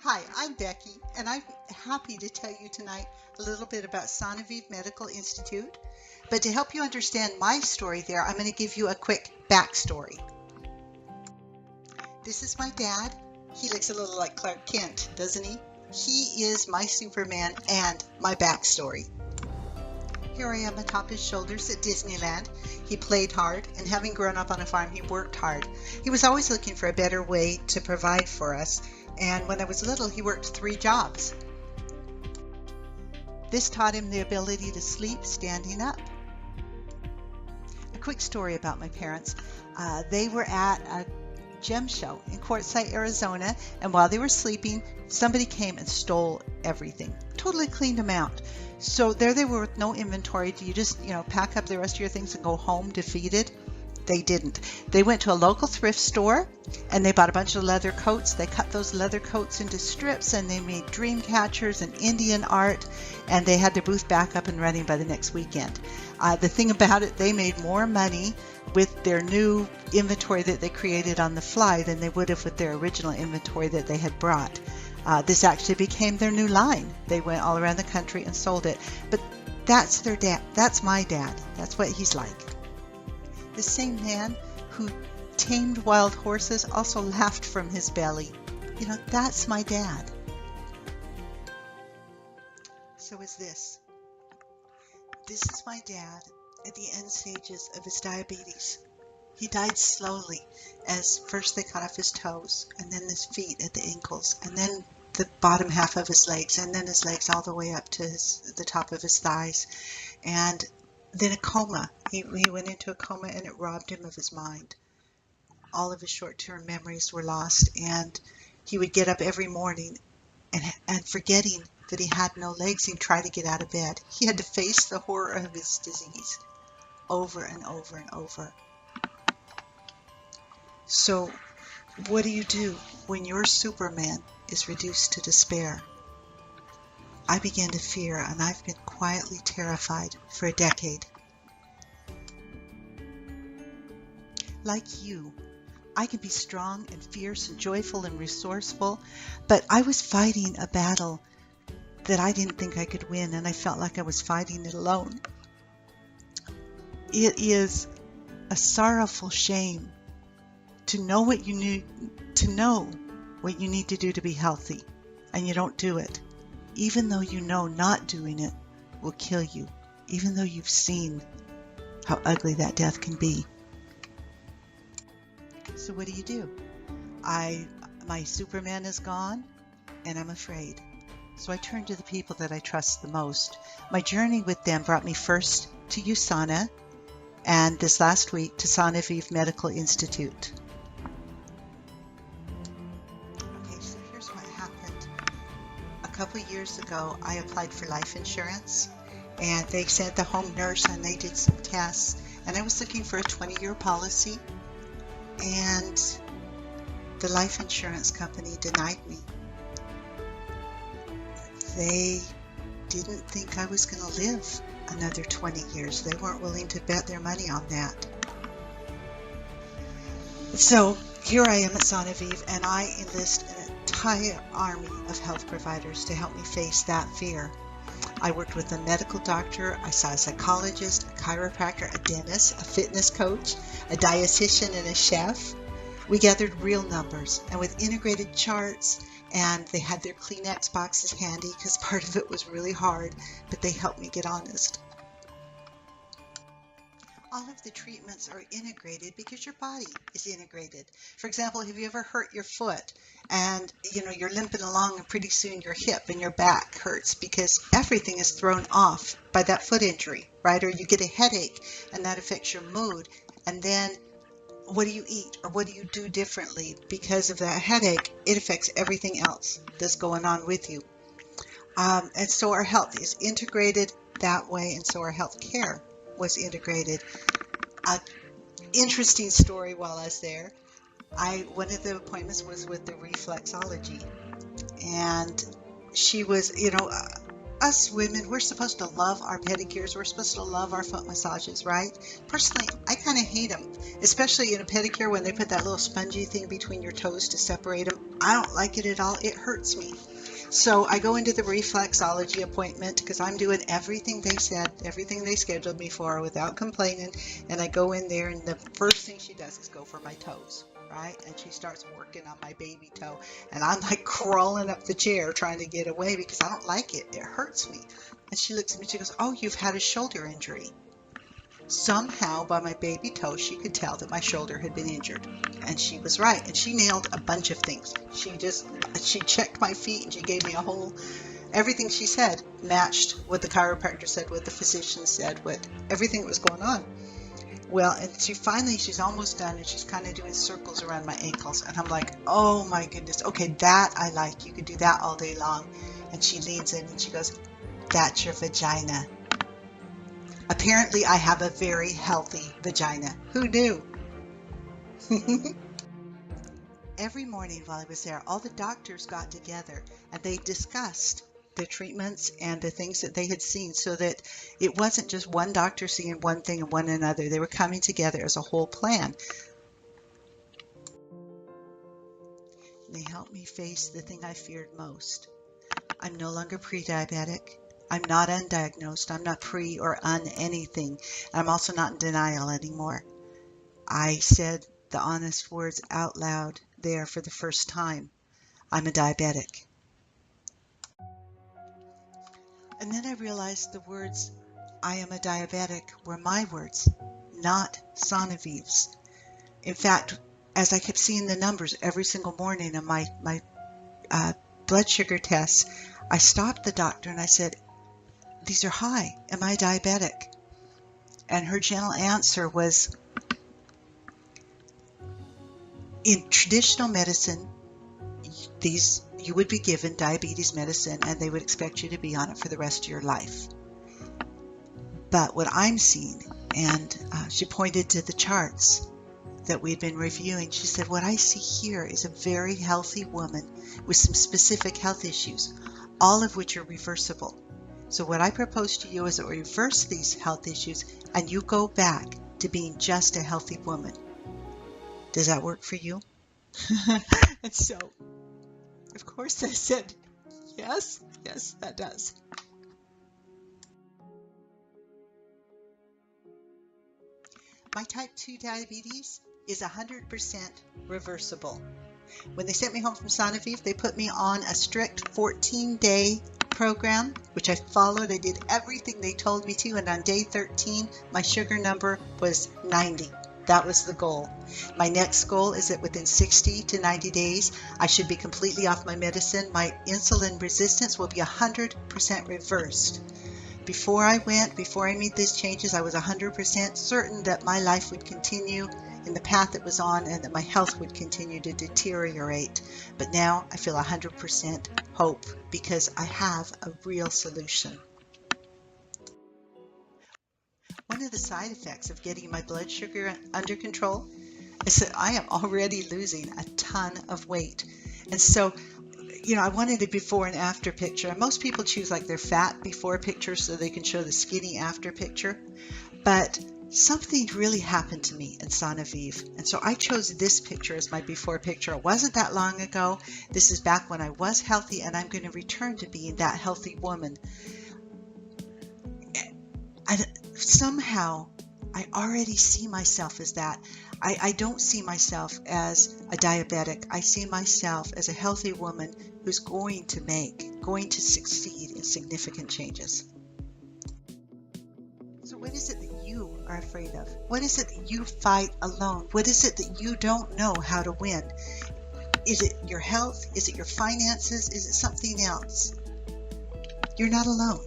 Hi, I'm Becky, and I'm happy to tell you tonight a little bit about MySanoviv Medical Institute. But to help you understand my story there, I'm going to give you a quick backstory. This is my dad. He looks a little like Clark Kent, doesn't he? He is my Superman and my backstory. Here I am atop his shoulders at Disneyland. He played hard, and having grown up on a farm, he worked hard. He was always looking for a better way to provide for us, and when I was little, he worked 3 jobs. This taught him the ability to sleep standing up. A quick story about my parents. They were at a gem show in Quartzsite, Arizona, and while they were sleeping, somebody came and stole everything. Totally cleaned them out. So there they were with no inventory. Do you just, pack up the rest of your things and go home defeated? They didn't. They went to a local thrift store and they bought a bunch of leather coats. They cut those leather coats into strips and they made dream catchers and Indian art, and they had their booth back up and running by the next weekend. The thing about it, they made more money with their new inventory that they created on the fly than they would have with their original inventory that they had brought. This actually became their new line. They went all around the country and sold it. But that's their dad. That's my dad. That's what he's like. The same man who tamed wild horses also laughed from his belly. That's my dad. So is this. This is my dad at the end stages of his diabetes. He died slowly, as first they cut off his toes, and then his feet at the ankles, and then the bottom half of his legs, and then his legs all the way up to the top of his thighs. And then a coma. He went into a coma, and it robbed him of his mind. All of his short-term memories were lost, and he would get up every morning and forgetting that he had no legs, he'd try to get out of bed. He had to face the horror of his disease over and over and over. So what do you do when your Superman is reduced to despair? I began to fear, and I've been quietly terrified for a decade. Like you, I can be strong and fierce and joyful and resourceful, but I was fighting a battle that I didn't think I could win, and I felt like I was fighting it alone. It is a sorrowful shame to know what you need to do to be healthy, and you don't do it, even though you know not doing it will kill you, even though you've seen how ugly that death can be. So what do? My Superman is gone, and I'm afraid. So I turn to the people that I trust the most. My journey with them brought me first to USANA, and this last week to MySanoviv Medical Institute. Okay, so here's what happened. A couple years ago, I applied for life insurance, and they sent the home nurse, and they did some tests, and I was looking for a 20-year policy, and the life insurance company denied me. They didn't think I was going to live another 20 years. They weren't willing to bet their money on that. So here I am at MySanoviv, and I enlist an entire army of health providers to help me face that fear. I worked with a medical doctor, I saw a psychologist, a chiropractor, a dentist, a fitness coach, a dietitian, and a chef. We gathered real numbers, and with integrated charts, and they had their Kleenex boxes handy because part of it was really hard, but they helped me get honest. All of the treatments are integrated because your body is integrated. For example, have you ever hurt your foot and you're limping along and pretty soon your hip and your back hurts because everything is thrown off by that foot injury, right? Or you get a headache and that affects your mood, and then what do you eat or what do you do differently because of that headache? It affects everything else that's going on with you. And so our health is integrated that way, and so our health care was integrated. Interesting story while I was there. One of the appointments was with the reflexology, and she was, us women, we're supposed to love our pedicures. We're supposed to love our foot massages, right? Personally, I kind of hate them, especially in a pedicure when they put that little spongy thing between your toes to separate them. I don't like it at all. It hurts me. So I go into the reflexology appointment because I'm doing everything they said, everything they scheduled me for without complaining. And I go in there, and the first thing she does is go for my toes, right? And she starts working on my baby toe. And I'm like crawling up the chair trying to get away because I don't like it. It hurts me. And she looks at me, she goes, "Oh, you've had a shoulder injury." Somehow, by my baby toe, she could tell that my shoulder had been injured. And she was right. And she nailed a bunch of things. She checked my feet, and she gave me everything she said matched what the chiropractor said, what the physician said, what everything that was going on. Well, and she's almost done, and she's kind of doing circles around my ankles. And I'm like, oh my goodness. Okay, that I like. You could do that all day long. And she leans in and she goes, "That's your vagina." Apparently, I have a very healthy vagina. Who knew? Every morning while I was there, all the doctors got together and they discussed the treatments and the things that they had seen, so that it wasn't just one doctor seeing one thing and one another. They were coming together as a whole plan. They helped me face the thing I feared most. I'm no longer pre-diabetic. I'm not undiagnosed. I'm not pre or un anything. I'm also not in denial anymore. I said the honest words out loud there for the first time. I'm a diabetic. And then I realized the words, "I am a diabetic," were my words, not Sanoviv's. In fact, as I kept seeing the numbers every single morning on my blood sugar tests, I stopped the doctor and I said, "These are high. Am I diabetic?" And her gentle answer was, in traditional medicine, you would be given diabetes medicine and they would expect you to be on it for the rest of your life. But what I'm seeing, and she pointed to the charts that we'd been reviewing, she said, "What I see here is a very healthy woman with some specific health issues, all of which are reversible. So what I propose to you is that we reverse these health issues and you go back to being just a healthy woman. Does that work for you?" And so, of course, I said, yes, that does. My type 2 diabetes is 100% reversible. When they sent me home from MySanoviv, they put me on a strict 14-day program, which I followed. I did everything they told me to, and on day 13, my sugar number was 90. That was the goal. My next goal is that within 60 to 90 days, I should be completely off my medicine. My insulin resistance will be 100% reversed. Before I made these changes, I was 100% certain that my life would continue in the path it was on and that my health would continue to deteriorate. But now I feel 100% hope because I have a real solution. One of the side effects of getting my blood sugar under control is that I am already losing a ton of weight. And so, I wanted a before and after picture. And most people choose like their fat before picture so they can show the skinny after picture. But something really happened to me in MySanoviv. And so I chose this picture as my before picture. It wasn't that long ago. This is back when I was healthy, and I'm going to return to being that healthy woman. And somehow I already see myself as that. I don't see myself as a diabetic. I see myself as a healthy woman who's going to succeed in significant changes. So what is it that you are afraid of? What is it that you fight alone? What is it that you don't know how to win? Is it your health? Is it your finances? Is it something else? You're not alone.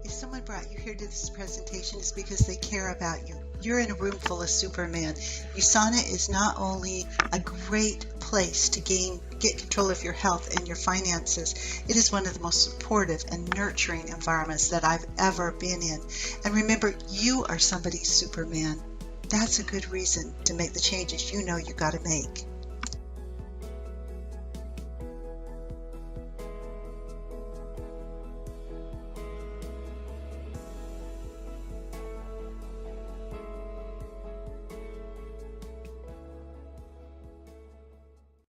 If someone brought you here to this presentation, it's because they care about you. You're in a room full of Superman. USANA is not only a great place to get control of your health and your finances, it is one of the most supportive and nurturing environments that I've ever been in. And remember, you are somebody's Superman. That's a good reason to make the changes you know you got to make.